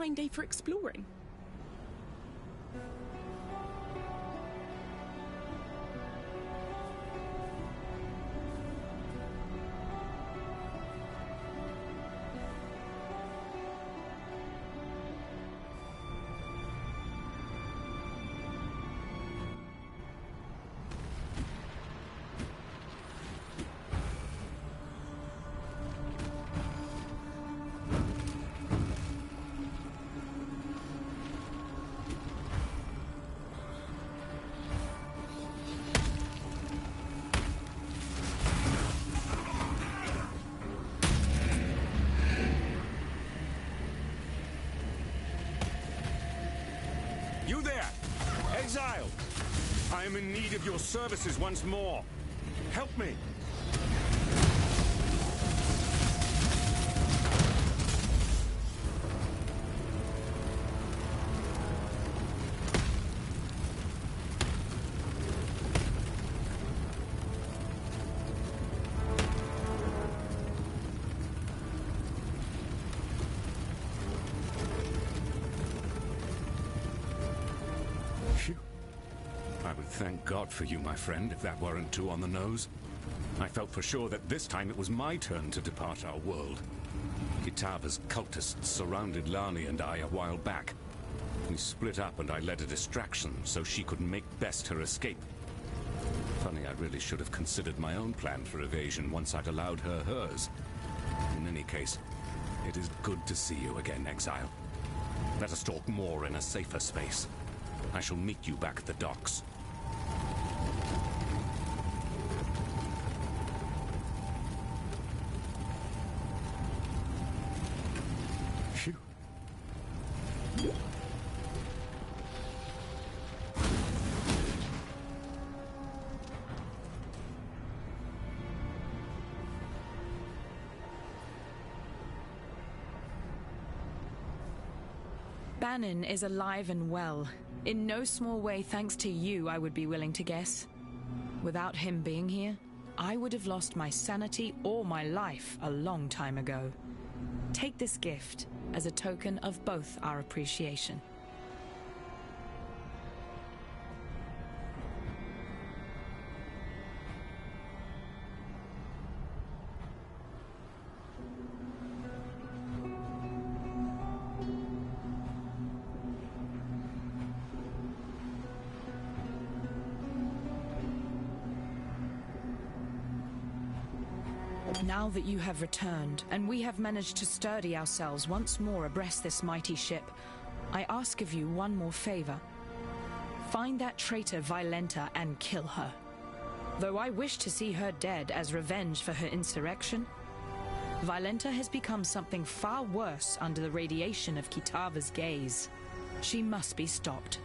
fine day for exploring. You there! Exile! I am in need of your services once more. Help me! I would thank God for you, my friend, if that weren't too on the nose. I felt for sure that this time it was my turn to depart our world. Kitava's cultists surrounded Lani and I a while back. We split up and I led a distraction so she could make best her escape. Funny, I really should have considered my own plan for evasion once I'd allowed her hers. In any case, it is good to see you again, Exile. Let us talk more in a safer space. I shall meet you back at the docks. Phew. Banin is alive and well. In no small way thanks to you, I would be willing to guess. Without him being here, I would have lost my sanity or my life a long time ago. Take this gift as a token of both our appreciation. Now that you have returned, and we have managed to sturdy ourselves once more abreast this mighty ship, I ask of you one more favor. Find that traitor Violenta and kill her. Though I wish to see her dead as revenge for her insurrection, Violenta has become something far worse under the radiation of Kitava's gaze. She must be stopped.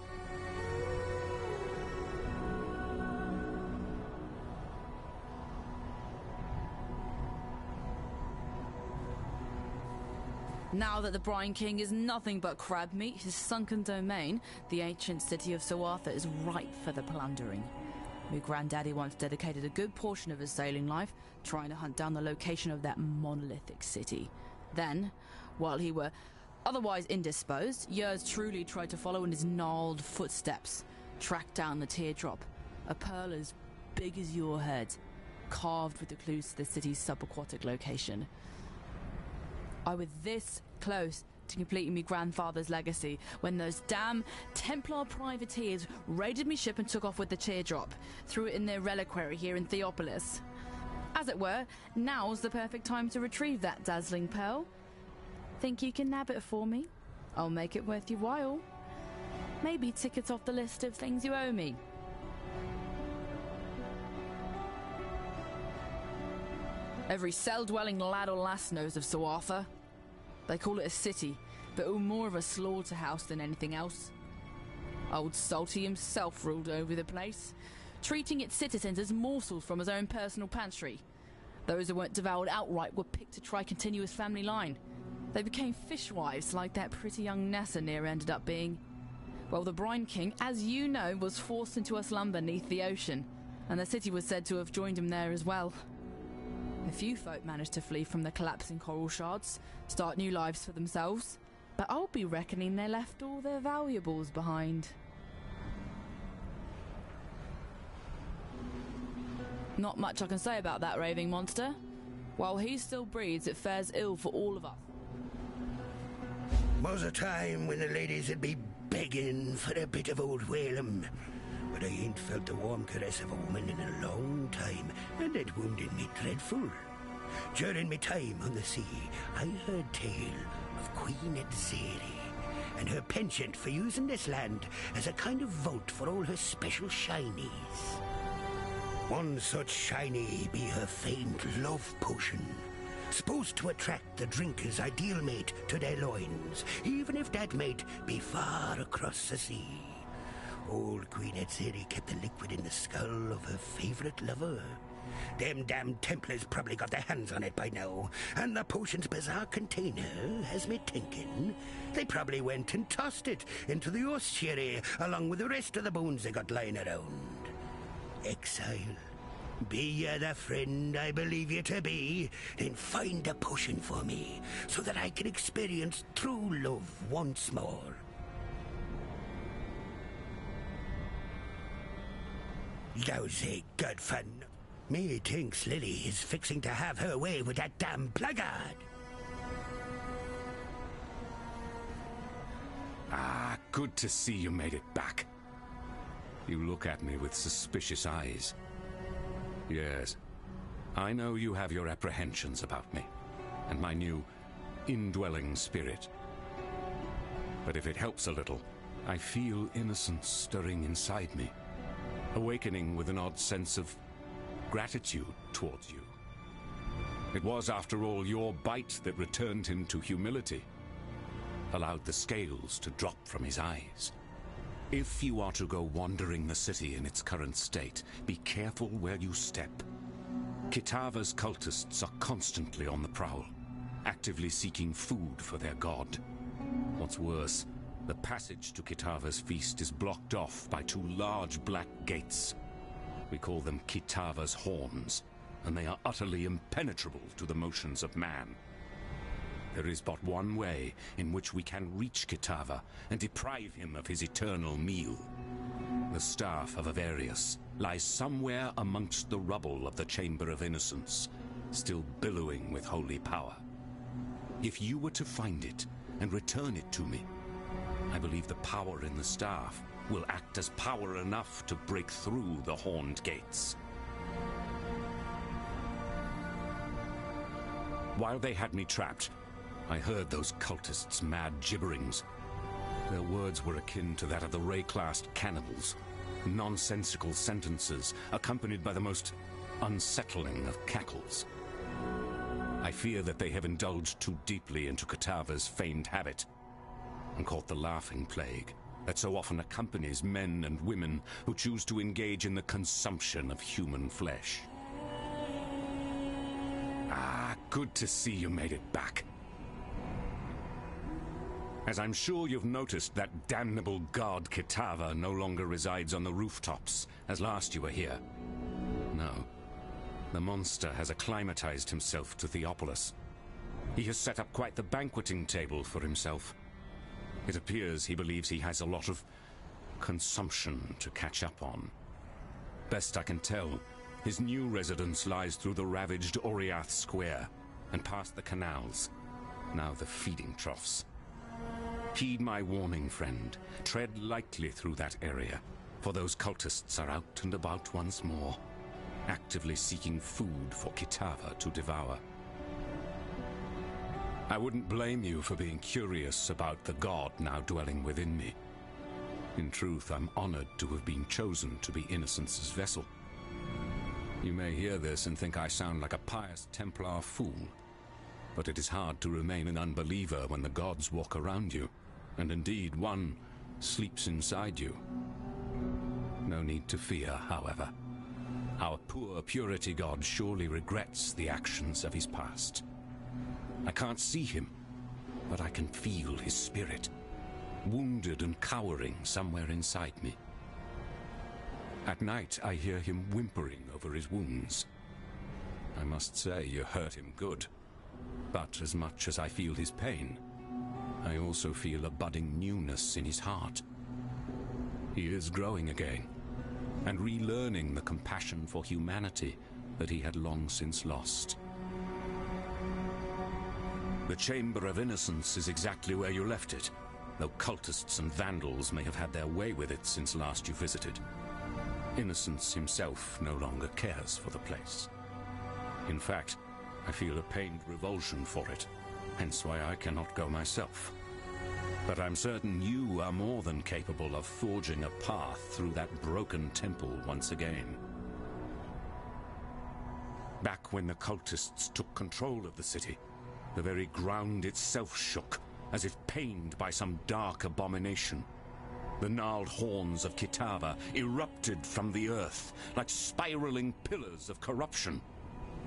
Now that the Brine King is nothing but crab meat, his sunken domain, the ancient city of Soartha, is ripe for the plundering. My granddaddy once dedicated a good portion of his sailing life trying to hunt down the location of that monolithic city. Then, while he were otherwise indisposed, Yurs truly tried to follow in his gnarled footsteps, track down the teardrop, a pearl as big as your head, carved with the clues to the city's subaquatic location. I was this close to completing my grandfather's legacy when those damn Templar privateers raided me ship and took off with the teardrop, threw it in their reliquary here in Theopolis. As it were, now's the perfect time to retrieve that dazzling pearl. Think you can nab it for me? I'll make it worth your while. Maybe tick it off the list of things you owe me. Every cell-dwelling lad or lass knows of Soartha. They call it a city, but more of a slaughterhouse than anything else. Old Salty himself ruled over the place, treating its citizens as morsels from his own personal pantry. Those who weren't devoured outright were picked to try continuous family line. They became fishwives like that pretty young Nessa near ended up being. Well, the Brine King, as you know, was forced into a slumber beneath the ocean, and the city was said to have joined him there as well. A few folk managed to flee from the collapsing coral shards, start new lives for themselves, but I'll be reckoning they left all their valuables behind. Not much I can say about that raving monster. While he still breathes, it fares ill for all of us. Was a time when the ladies would be begging for a bit of old Whalem. But I ain't felt the warm caress of a woman in a long time, and it wounded me dreadful. During my time on the sea, I heard tale of Queen Edzeri and her penchant for using this land as a kind of vault for all her special shinies. One such shiny be her famed love potion, supposed to attract the drinker's ideal mate to their loins, even if that mate be far across the sea. Old Queen Edzeri kept the liquid in the skull of her favorite lover. Them damn Templars probably got their hands on it by now, and the potion's bizarre container has me thinking they probably went and tossed it into the ossuary along with the rest of the bones they got lying around. Exile, be you the friend I believe you to be, then find a potion for me, so that I can experience true love once more. Lousy good fun. Me thinks Lily is fixing to have her way with that damn blackguard. Ah, good to see you made it back. You look at me with suspicious eyes. Yes, I know you have your apprehensions about me, and my new indwelling spirit. But if it helps a little, I feel innocence stirring inside me, awakening with an odd sense of gratitude towards you. It was, after all, your bite that returned him to humility, allowed the scales to drop from his eyes. If you are to go wandering the city in its current state, be careful where you step. Kitava's cultists are constantly on the prowl, actively seeking food for their god. What's worse, the passage to Kitava's feast is blocked off by two large black gates. We call them Kitava's horns, and they are utterly impenetrable to the motions of man. There is but one way in which we can reach Kitava and deprive him of his eternal meal. The staff of Avarius lies somewhere amongst the rubble of the Chamber of Innocence, still billowing with holy power. If you were to find it and return it to me, I believe the power in the staff will act as power enough to break through the horned gates. While they had me trapped, I heard those cultists' mad gibberings. Their words were akin to that of the Ray-classed cannibals. Nonsensical sentences accompanied by the most unsettling of cackles. I fear that they have indulged too deeply into Kitava's famed habit and caught the laughing plague that so often accompanies men and women who choose to engage in the consumption of human flesh. Ah, good to see you made it back. As I'm sure you've noticed, that damnable god Kitava no longer resides on the rooftops, as last you were here. No. The monster has acclimatized himself to Theopolis. He has set up quite the banqueting table for himself. It appears he believes he has a lot of consumption to catch up on. Best I can tell, his new residence lies through the ravaged Oriath Square and past the canals, now the feeding troughs. Heed my warning, friend. Tread lightly through that area, for those cultists are out and about once more, actively seeking food for Kitava to devour. I wouldn't blame you for being curious about the god now dwelling within me. In truth, I'm honored to have been chosen to be Innocence's vessel. You may hear this and think I sound like a pious Templar fool, but it is hard to remain an unbeliever when the gods walk around you, and indeed one sleeps inside you. No need to fear, however. Our poor purity god surely regrets the actions of his past. I can't see him, but I can feel his spirit, wounded and cowering somewhere inside me. At night, I hear him whimpering over his wounds. I must say you hurt him good, but as much as I feel his pain, I also feel a budding newness in his heart. He is growing again, and relearning the compassion for humanity that he had long since lost. The Chamber of Innocence is exactly where you left it, though cultists and vandals may have had their way with it since last you visited. Innocence himself no longer cares for the place. In fact, I feel a pained revulsion for it, hence why I cannot go myself. But I'm certain you are more than capable of forging a path through that broken temple once again. Back when the cultists took control of the city, the very ground itself shook, as if pained by some dark abomination. The gnarled horns of Kitava erupted from the earth like spiraling pillars of corruption,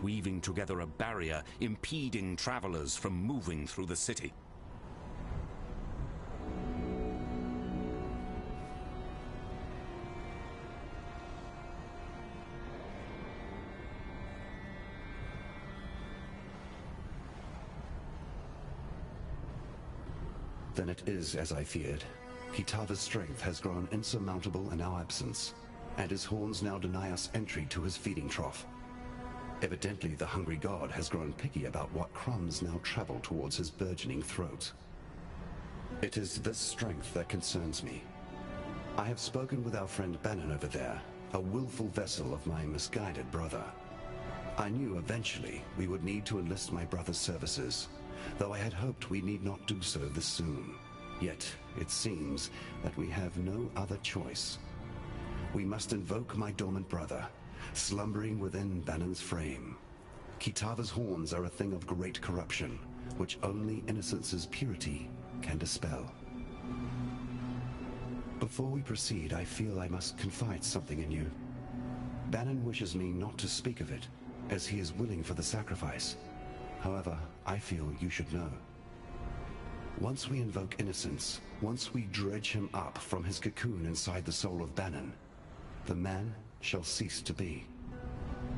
weaving together a barrier impeding travelers from moving through the city. Then it is as I feared. Kitava's strength has grown insurmountable in our absence, and his horns now deny us entry to his feeding trough. Evidently, the hungry god has grown picky about what crumbs now travel towards his burgeoning throat. It is this strength that concerns me. I have spoken with our friend Bannon over there, a willful vessel of my misguided brother. I knew eventually we would need to enlist my brother's services, though I had hoped we need not do so this soon. Yet, it seems that we have no other choice. We must invoke my dormant brother, slumbering within Bannon's frame. Kitava's horns are a thing of great corruption, which only Innocence's purity can dispel. Before we proceed, I feel I must confide something in you. Bannon wishes me not to speak of it, as he is willing for the sacrifice. However, I feel you should know. Once we invoke Innocence, once we dredge him up from his cocoon inside the soul of Bannon, the man shall cease to be.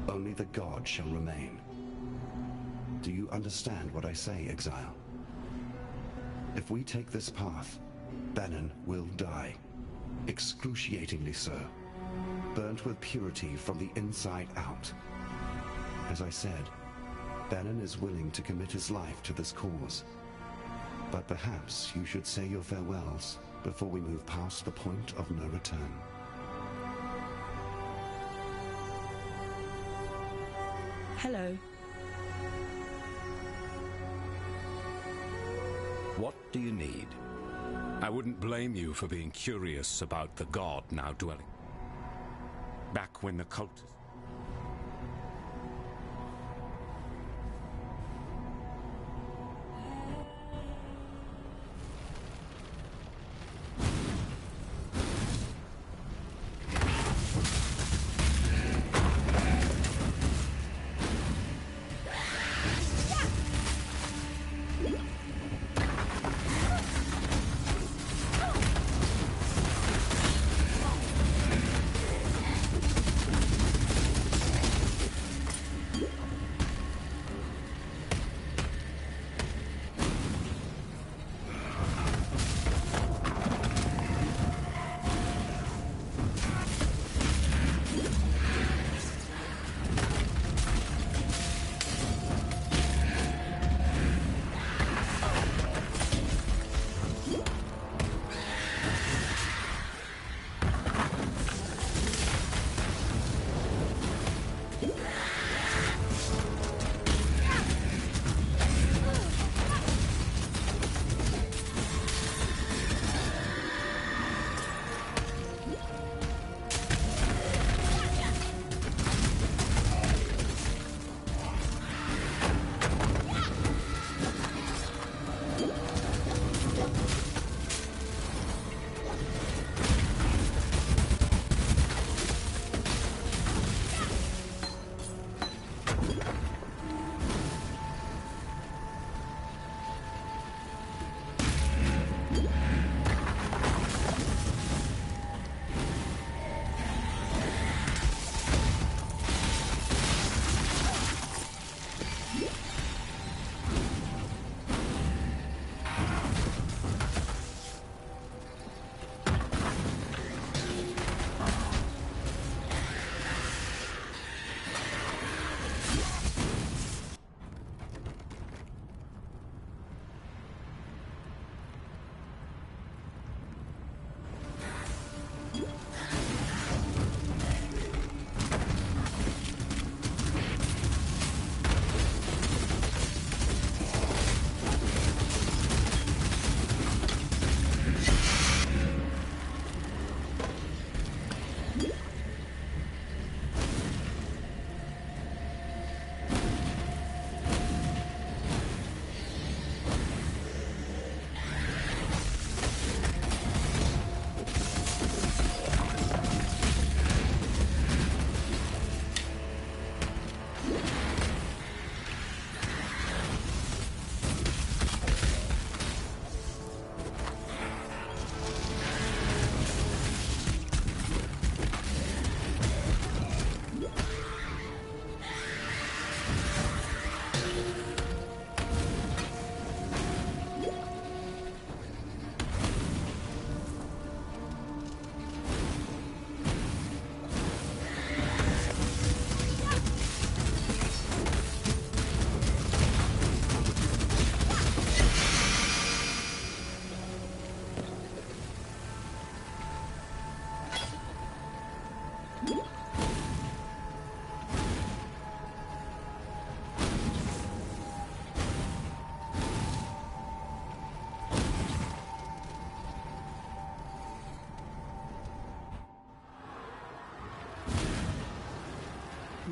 Only the god shall remain. Do you understand what I say, Exile? If we take this path, Bannon will die. Excruciatingly so. Burnt with purity from the inside out. As I said, Bannon is willing to commit his life to this cause. But perhaps you should say your farewells before we move past the point of no return. Hello. What do you need? I wouldn't blame you for being curious about the god now dwelling. Back when the cultists...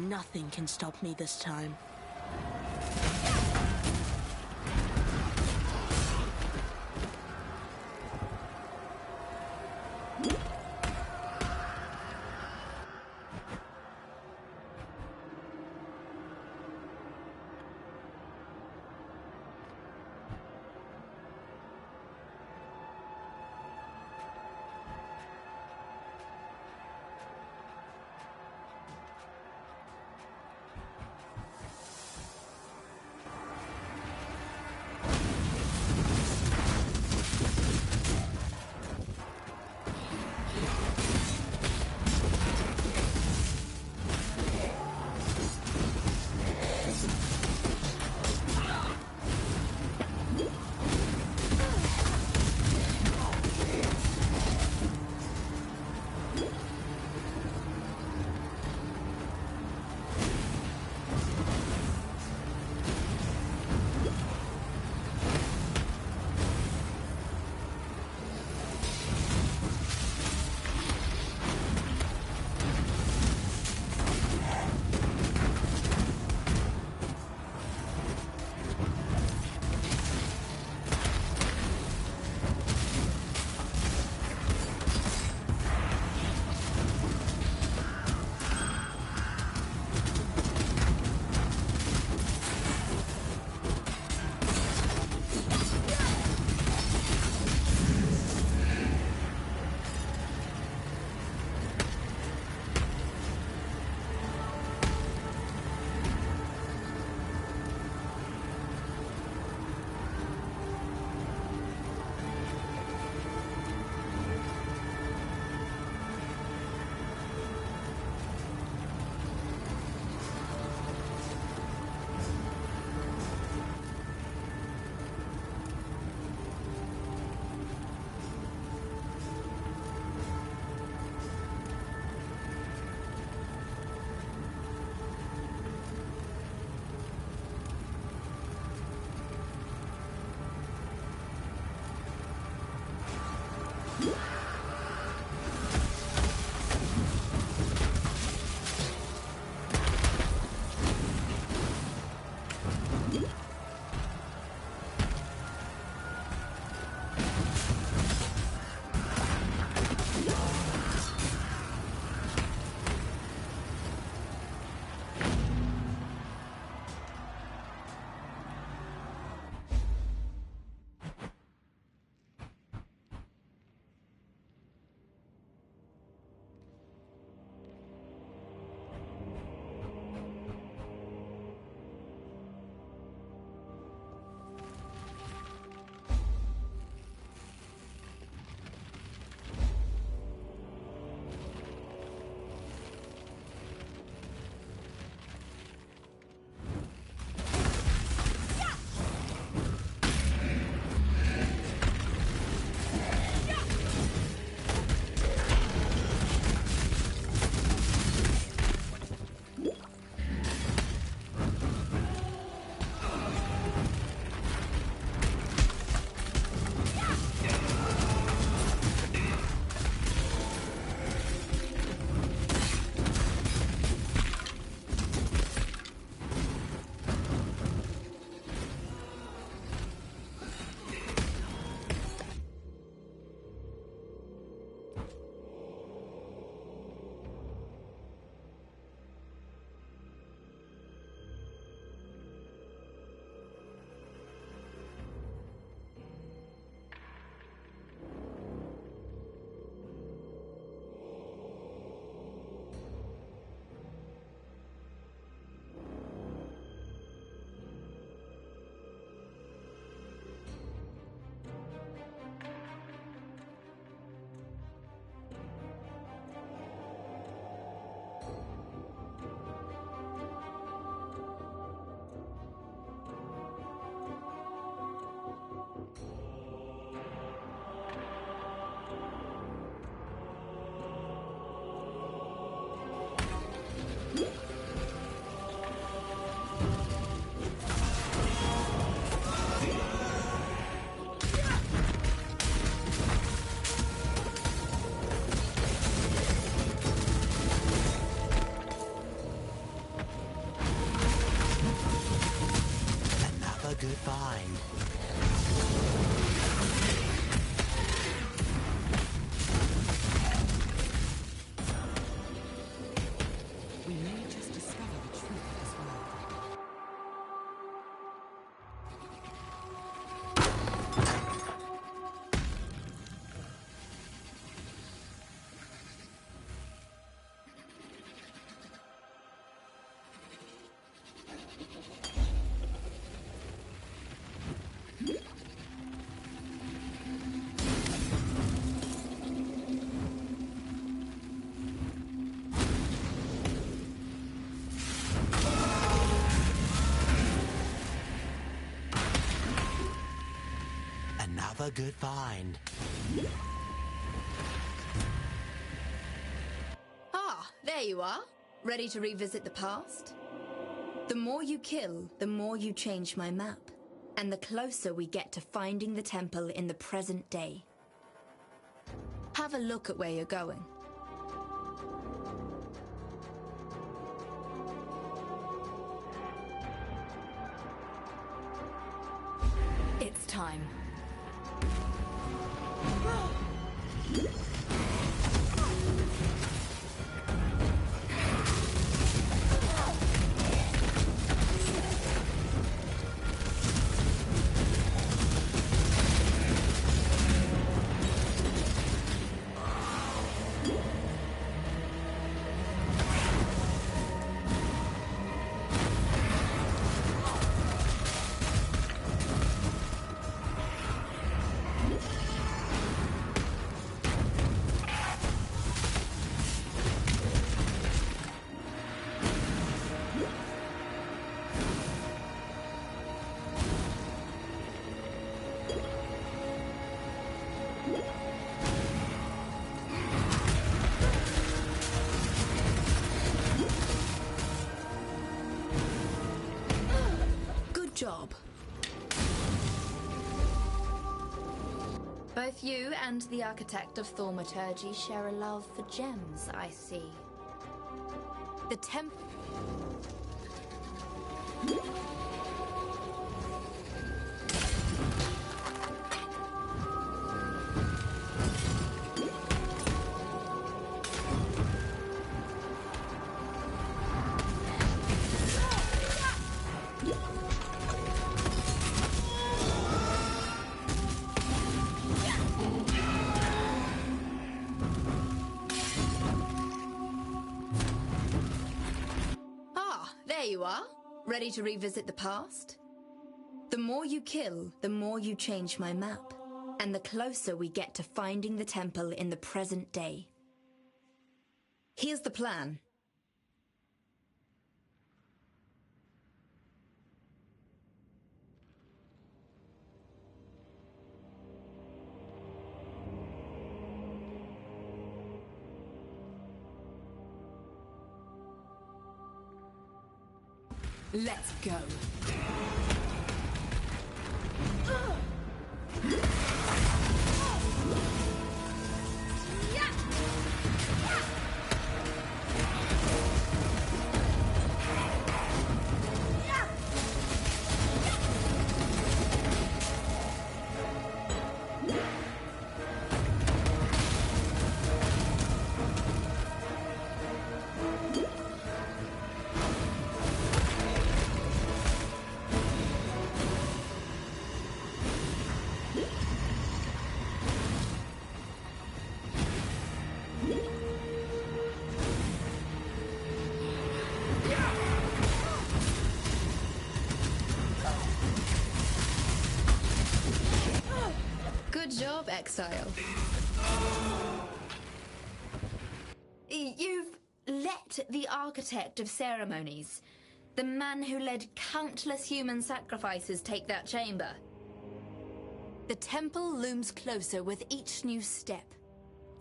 nothing can stop me this time. a good find. Ah, there you are. Ready to revisit the past? The more you kill, the more you change my map. And the closer we get to finding the temple in the present day. Have a look at where you're going. It's time. Job. Both you and the architect of thaumaturgy share a love for gems, I see. The temp... There you are. Ready to revisit the past? The more you kill, the more you change my map. And the closer we get to finding the temple in the present day. Here's the plan. Let's go. Good job, Exile. You've let the architect of ceremonies, the man who led countless human sacrifices, take that chamber. The temple looms closer with each new step.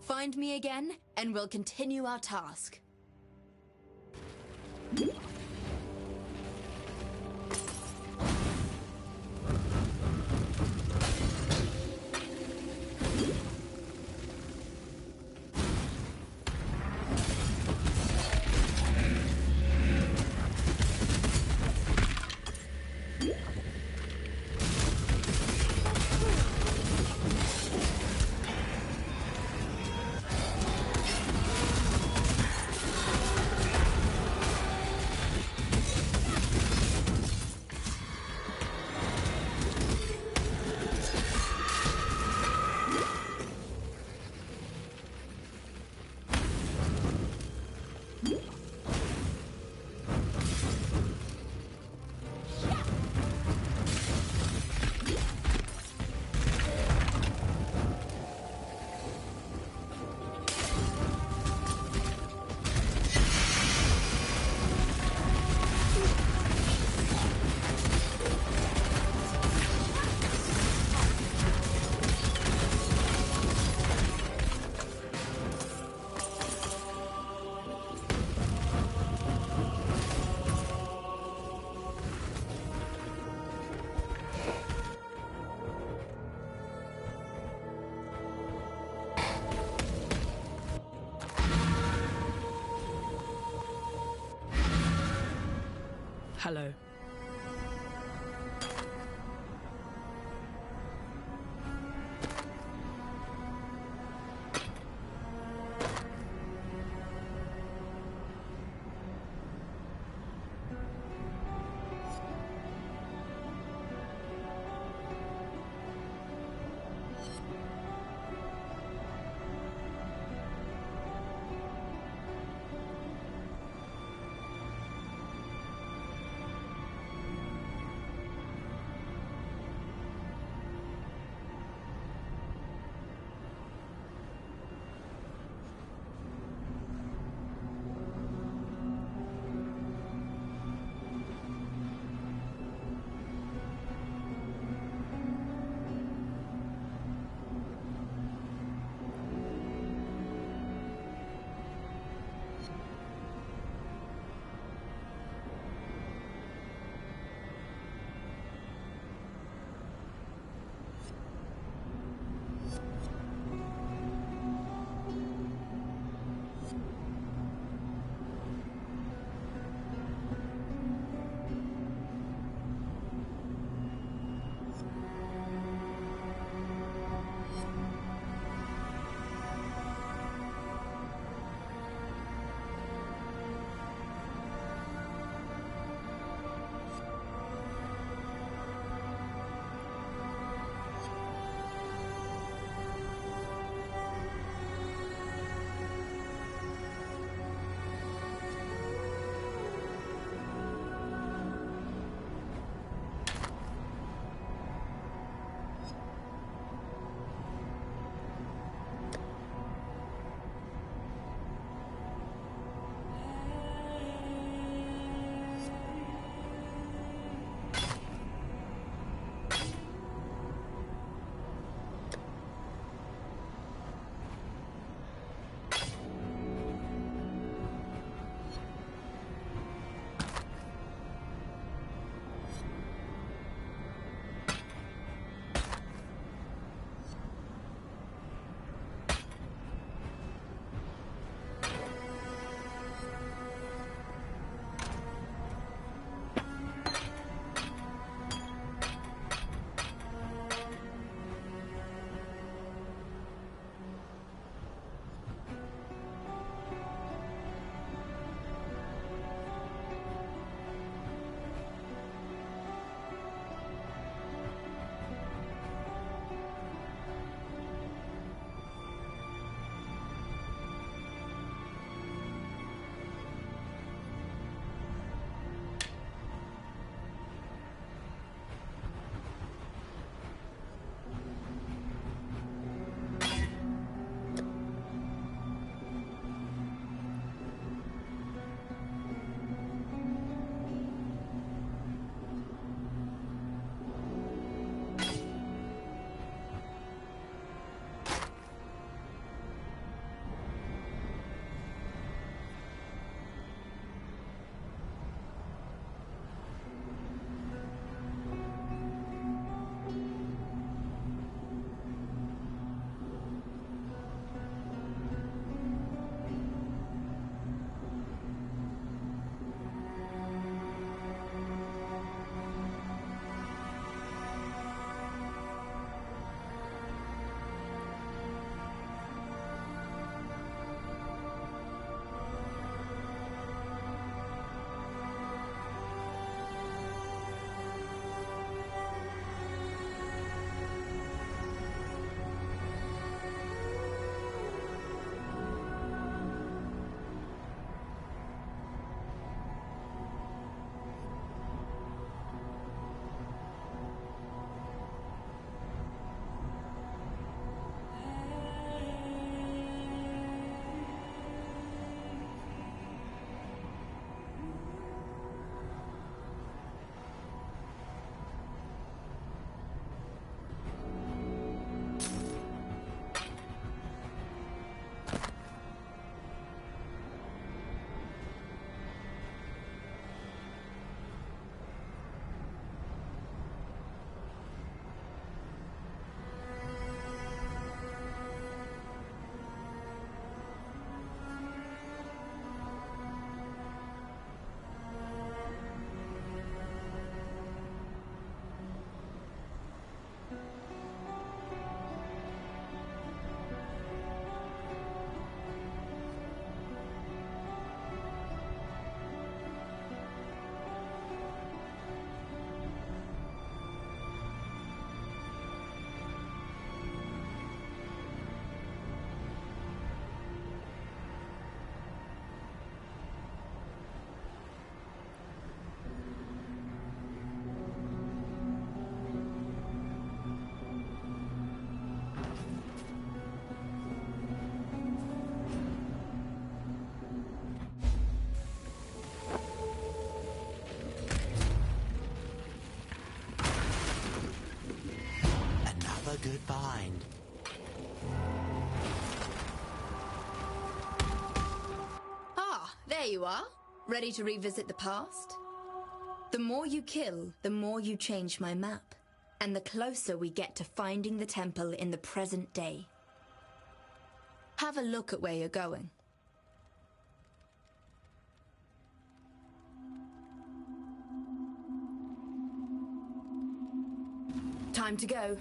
Find me again, and we'll continue our task. Hello. There you are, ready to revisit the past? The more you kill, the more you change my map, and the closer we get to finding the temple in the present day. Have a look at where you're going. Time to go.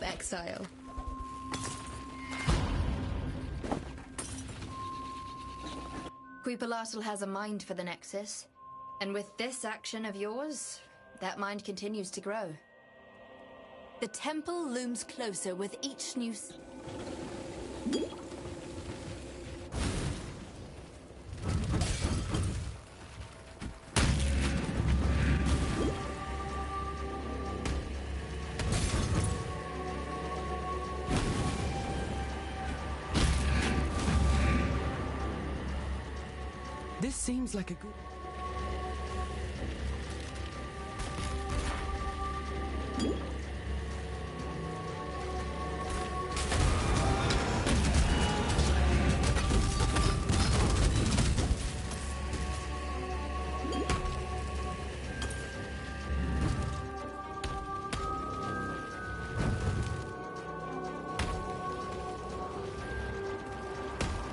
Exile. Queepalatl has a mind for the Nexus, and with this action of yours, that mind continues to grow. The temple looms closer with each new... This seems like a good...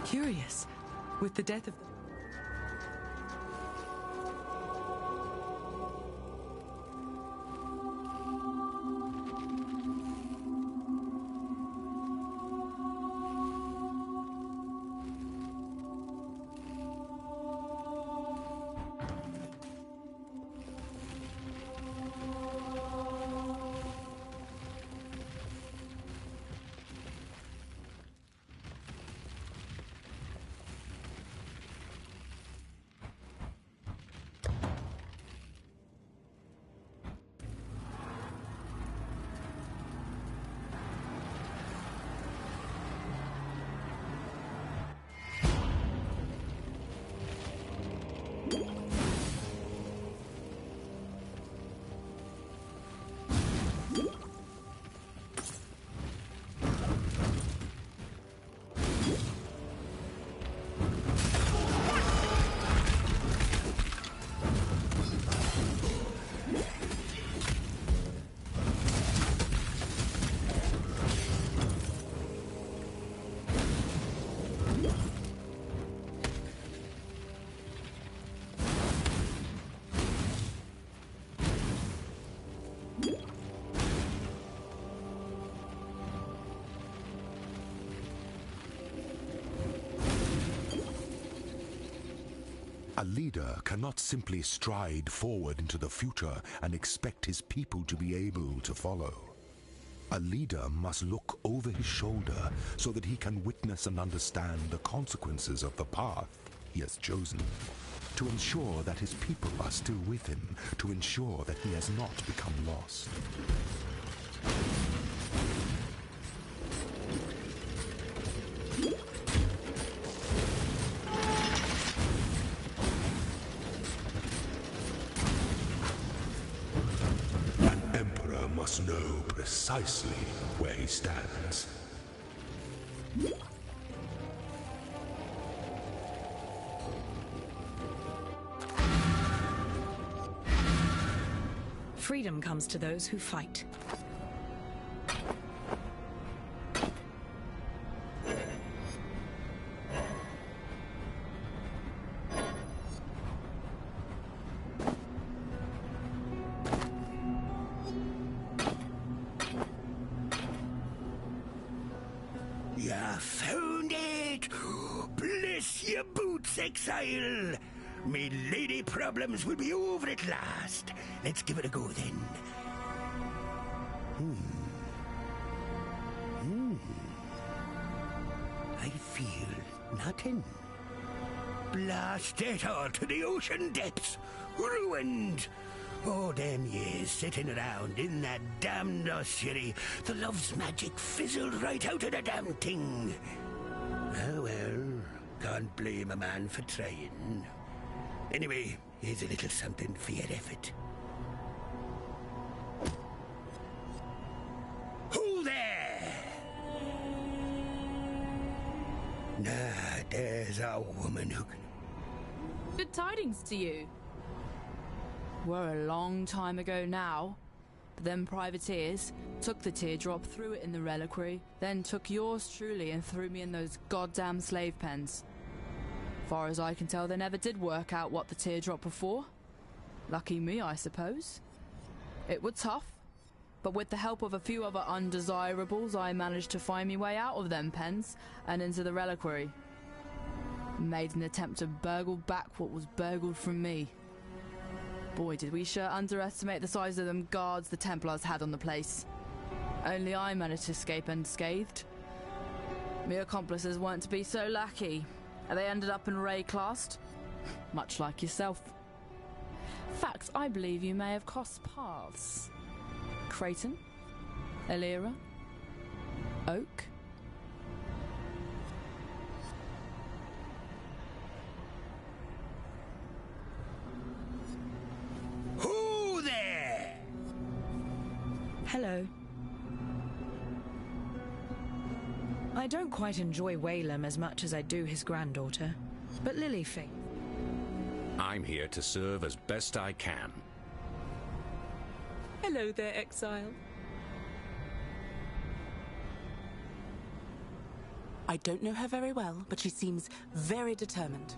Curious. With the death of... A leader cannot simply stride forward into the future and expect his people to be able to follow. A leader must look over his shoulder so that he can witness and understand the consequences of the path he has chosen, to ensure that his people are still with him, to ensure that he has not become lost. Must know precisely where he stands. Freedom comes to those who fight. exile. Me lady problems will be over at last. Let's give it a go then. I feel nothing. Blast it all to the ocean depths. Ruined. All them years sitting around in that damned ossuary, the love's magic fizzled right out of the damn thing. Oh well, can't blame a man for trying. Anyway, here's a little something for your effort. Who there? Nah, there's a woman who can... Good tidings to you. Were a long time ago now. But them privateers took the teardrop, threw it in the reliquary, then took yours truly and threw me in those goddamn slave pens. Far as I can tell, they never did work out what the teardrop were for. Lucky me, I suppose. It was tough, but with the help of a few other undesirables, I managed to find me way out of them pens and into the reliquary. Made an attempt to burgle back what was burgled from me. Boy, did we sure underestimate the size of them guards the Templars had on the place. Only I managed to escape unscathed. Me accomplices weren't to be so lucky. They ended up in Wraeclast, much like yourself. Fact, I believe you may have crossed paths. Creighton? Elira? Oak? Who there? Hello. I don't quite enjoy Whalem as much as I do his granddaughter, but Lily Faith. I'm here to serve as best I can. Hello there, exile. I don't know her very well, but she seems very determined.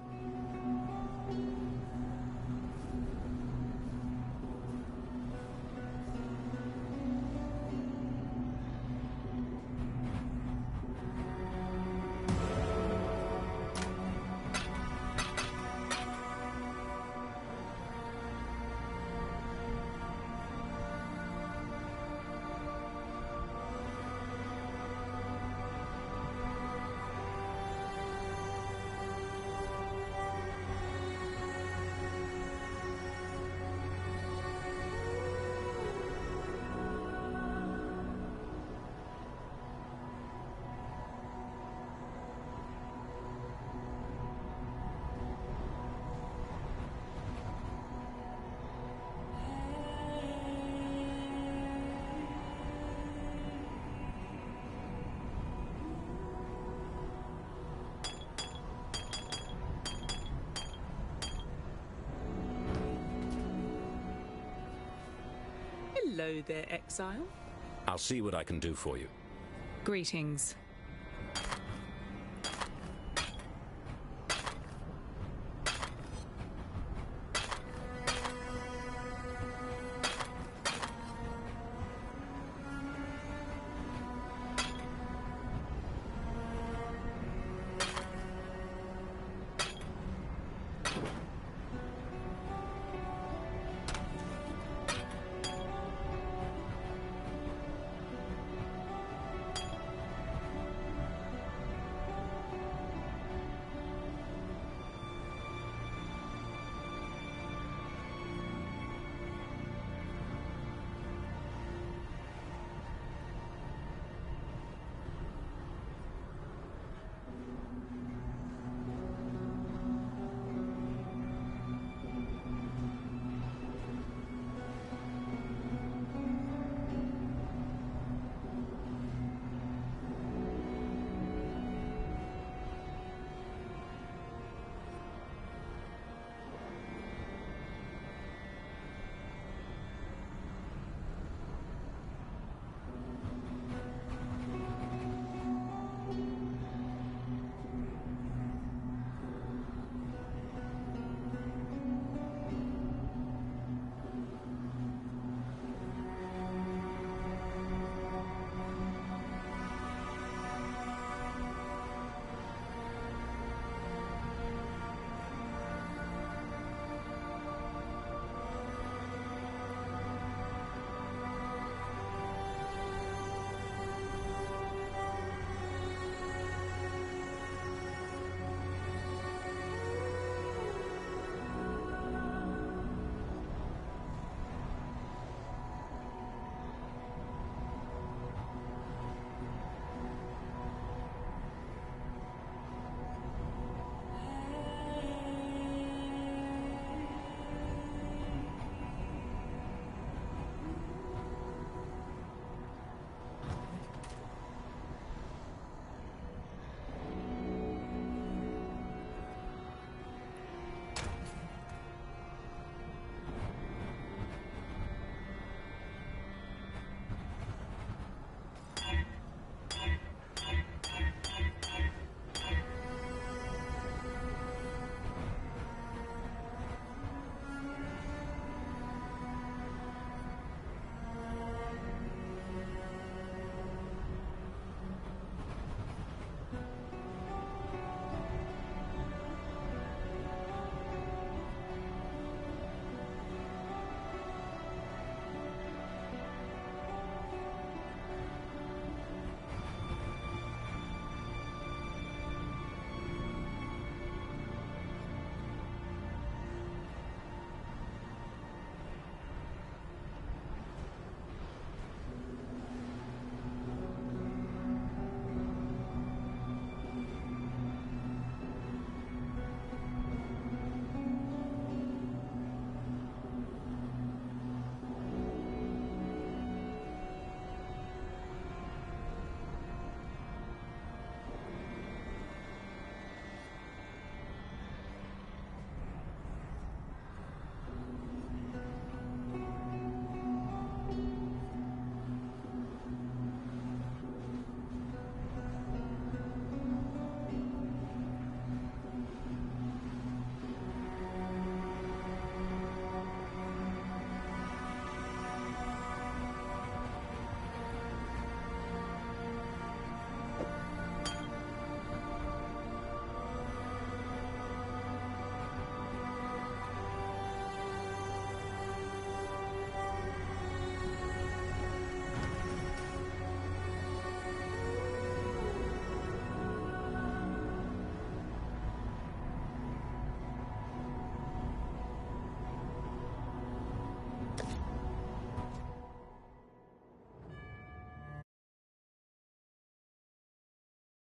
Hello there, exile. I'll see what I can do for you. Greetings.